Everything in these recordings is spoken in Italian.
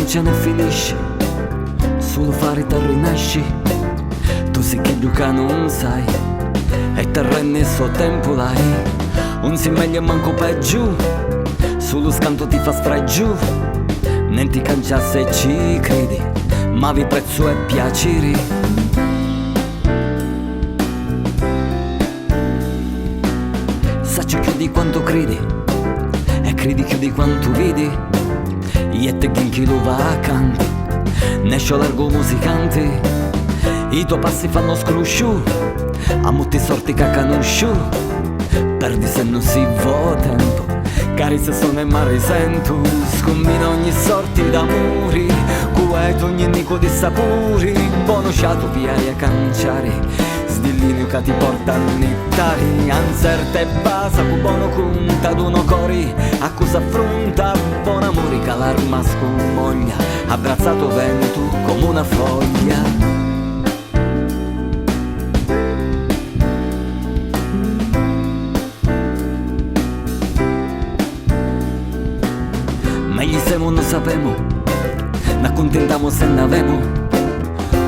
ce ne finisce, solo fare te rinasci. Tu sei che gioca non sai, e te rende so tempo l'hai. Non si meglio e manco peggio, sullo scanto ti fa sfregio. Non ti cancia se ci credi, ma vi prezzo e piaceri. Sacci chiudi quanto credi, e credi chiudi quanto vedi. Io te chi lo va accanto, nescio largo musicante. I tuoi passi fanno scrusciu, a molti sorti che conosciu. Perdi se non si va tempo, cari se sono e ma risento. Scombina ogni sorti d'amori, cueto ogni nico di sapori. Buono sciato piai a canciare, sdillinio che ti porta a nittare. Anzerte basa cu buono conta d'uno cori, a cosa affronta. Buon amore che l'arma scomoglia, abbracciato vento come una foglia. Meglio siamo non sapemo, n'accontentiamo se ne avemo.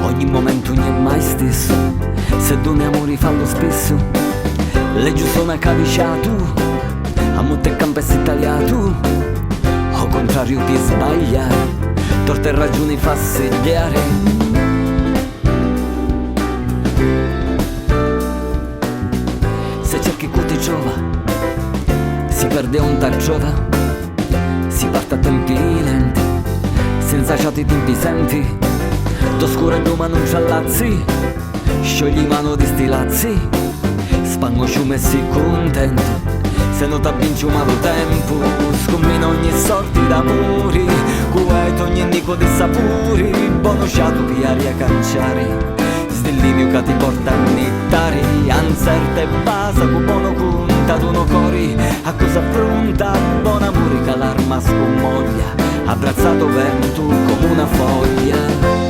Ogni momento non è mai stesso, se doni amori fallo spesso. Le giusto una caviciato, a molte campessi tagliato. O contrario ti sbagliare, torte ragioni fa segliare. Se cerchi che ti trova, si perde un t'argiova. Si parte a tempi lenti, senza ciati tempi senti. D'oscuro e ma non c'allazzi, sciogli mano di stilazzi. Spango ciume e si contento, se non t'avvinci un malo tempo. Scommina ogni sorti d'amori, cueto ogni nico di sapori. Buono sciato piari a canciare, sdillinio che ti porta a nittare. Anzerte basa cu buono conta d'uno cori, a cosa affronta. Buon amore che l'arma scomoglia, abbracciato vento come una foglia.